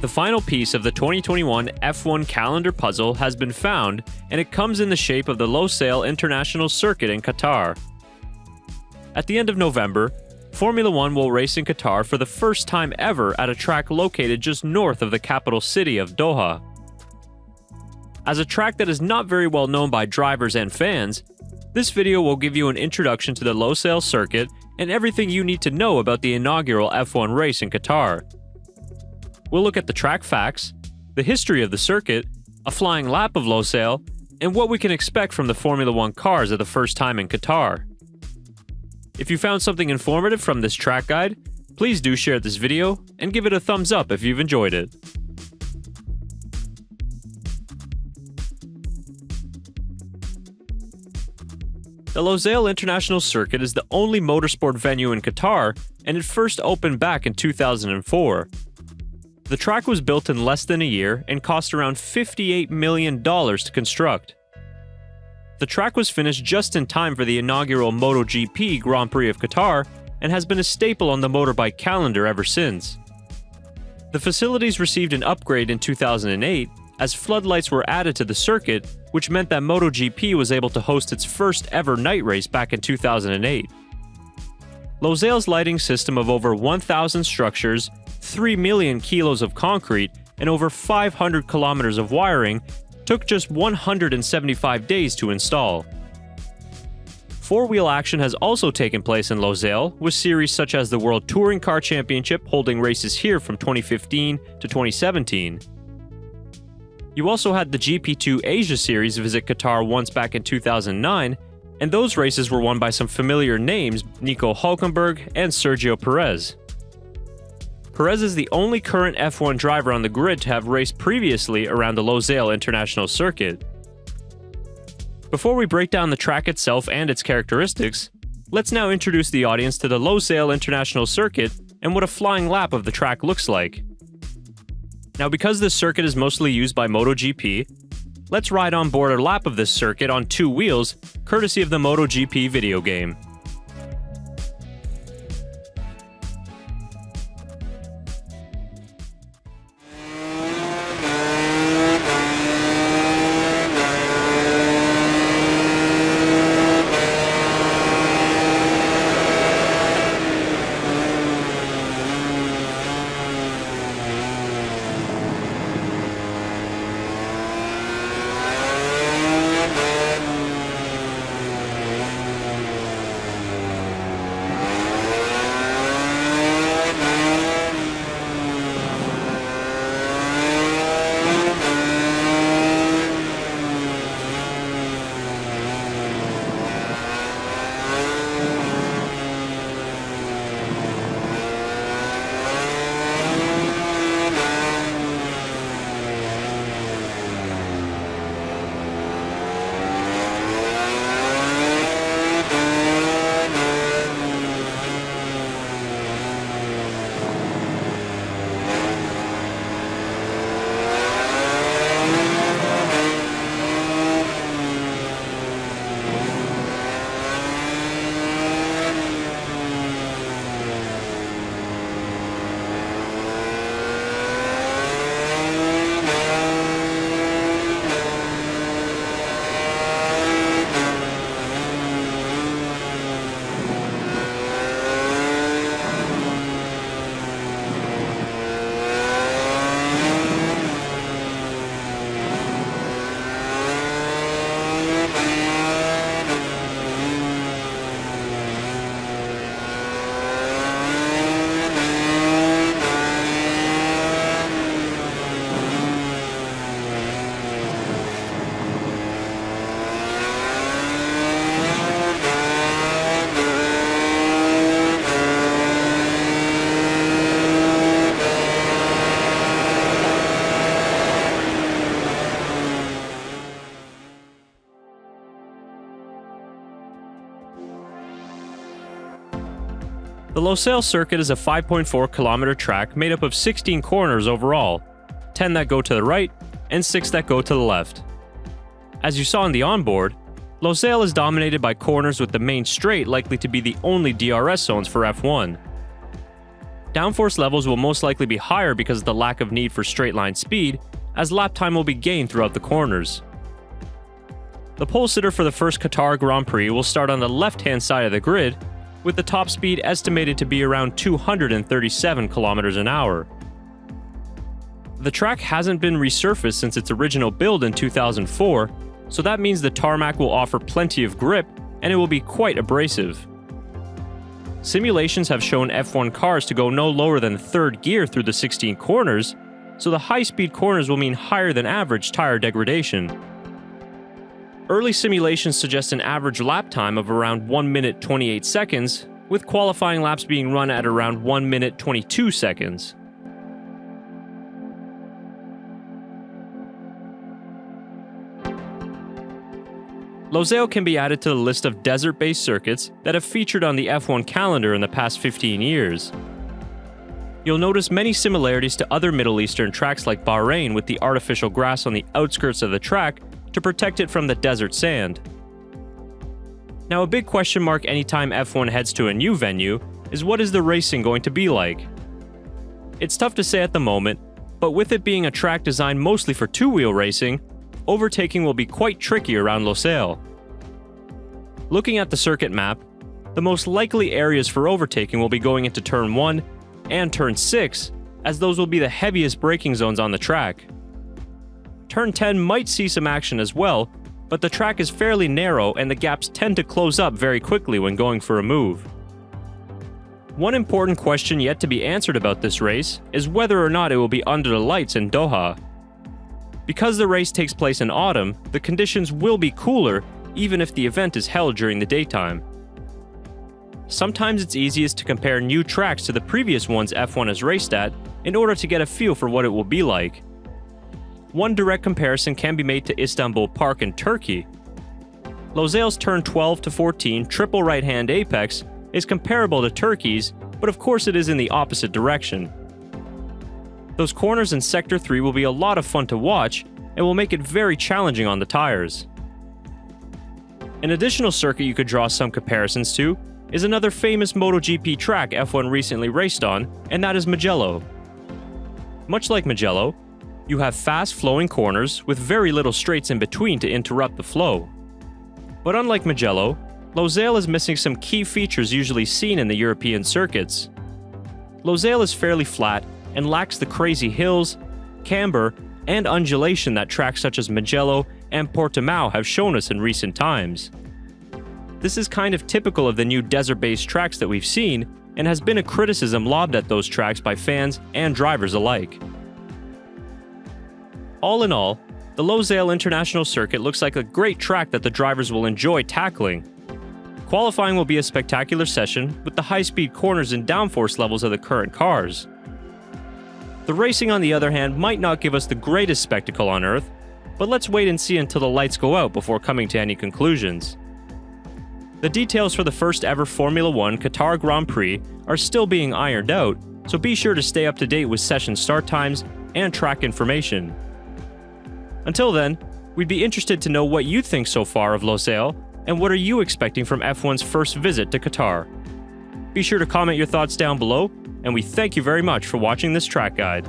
The final piece of the 2021 F1 calendar puzzle has been found, and it comes in the shape of the Losail International Circuit in Qatar. At the end of November, Formula One will race in Qatar for the first time ever at a track located just north of the capital city of Doha. As a track that is not very well known by drivers and fans, this video will give you an introduction to the Losail Circuit and everything you need to know about the inaugural F1 race in Qatar. We'll look at the track facts, the history of the circuit, a flying lap of Losail, and what we can expect from the Formula One cars at the first time in Qatar. If you found something informative from this track guide, please do share this video and give it a thumbs up if you've enjoyed it. The Losail International Circuit is the only motorsport venue in Qatar, and it first opened back in 2004. The track was built in less than a year and cost around $58 million to construct. The track was finished just in time for the inaugural MotoGP Grand Prix of Qatar and has been a staple on the motorbike calendar ever since. The facilities received an upgrade in 2008 as floodlights were added to the circuit, which meant that MotoGP was able to host its first ever night race back in 2008. Losail's lighting system of over 1,000 structures, 3 million kilos of concrete, and over 500 kilometers of wiring took just 175 days to install. Four-wheel action has also taken place in Losail, with series such as the World Touring Car Championship holding races here from 2015 to 2017. You also had the GP2 Asia Series visit Qatar once back in 2009, and those races were won by some familiar names, Nico Hülkenberg and Sergio Perez. Perez is the only current F1 driver on the grid to have raced previously around the Losail International Circuit. Before we break down the track itself and its characteristics, let's now introduce the audience to the Losail International Circuit and what a flying lap of the track looks like. Now, because this circuit is mostly used by MotoGP, let's ride on board a lap of this circuit on two wheels, courtesy of the MotoGP video game. The Losail Circuit is a 5.4-kilometer track made up of 16 corners overall, 10 that go to the right and 6 that go to the left. As you saw in the onboard, Losail is dominated by corners with the main straight likely to be the only DRS zones for F1. Downforce levels will most likely be higher because of the lack of need for straight-line speed, as lap time will be gained throughout the corners. The pole sitter for the first Qatar Grand Prix will start on the left-hand side of the grid, with the top speed estimated to be around 237 km an hour. The track hasn't been resurfaced since its original build in 2004, so that means the tarmac will offer plenty of grip and it will be quite abrasive. Simulations have shown F1 cars to go no lower than third gear through the 16 corners, so the high-speed corners will mean higher than average tire degradation. Early simulations suggest an average lap time of around 1 minute 28 seconds, with qualifying laps being run at around 1 minute 22 seconds. Losail can be added to the list of desert-based circuits that have featured on the F1 calendar in the past 15 years. You'll notice many similarities to other Middle Eastern tracks like Bahrain, with the artificial grass on the outskirts of the track to protect it from the desert sand. Now, a big question mark anytime F1 heads to a new venue is, what is the racing going to be like? It's tough to say at the moment, but with it being a track designed mostly for two-wheel racing, overtaking will be quite tricky around Losail. Looking at the circuit map, the most likely areas for overtaking will be going into Turn 1 and Turn 6, as those will be the heaviest braking zones on the track. Turn 10 might see some action as well, but the track is fairly narrow and the gaps tend to close up very quickly when going for a move. One important question yet to be answered about this race is whether or not it will be under the lights in Doha. Because the race takes place in autumn, the conditions will be cooler even if the event is held during the daytime. Sometimes it's easiest to compare new tracks to the previous ones F1 has raced at in order to get a feel for what it will be like. One direct comparison can be made to Istanbul Park in Turkey. Losail's turn 12 to 14 triple right-hand apex is comparable to Turkey's, but of course it is in the opposite direction. Those corners in Sector 3 will be a lot of fun to watch and will make it very challenging on the tires. An additional circuit you could draw some comparisons to is another famous MotoGP track F1 recently raced on, and that is Mugello. Much like Mugello, you have fast-flowing corners with very little straights in between to interrupt the flow. But unlike Mugello, Losail is missing some key features usually seen in the European circuits. Losail is fairly flat and lacks the crazy hills, camber, and undulation that tracks such as Mugello and Portimao have shown us in recent times. This is kind of typical of the new desert-based tracks that we've seen, and has been a criticism lobbed at those tracks by fans and drivers alike. All in all, the Losail International Circuit looks like a great track that the drivers will enjoy tackling. Qualifying will be a spectacular session with the high-speed corners and downforce levels of the current cars. The racing, on the other hand, might not give us the greatest spectacle on Earth, but let's wait and see until the lights go out before coming to any conclusions. The details for the first ever Formula 1 Qatar Grand Prix are still being ironed out, so be sure to stay up to date with session start times and track information. Until then, we'd be interested to know what you think so far of Losail, and what are you expecting from F1's first visit to Qatar? Be sure to comment your thoughts down below, and we thank you very much for watching this track guide.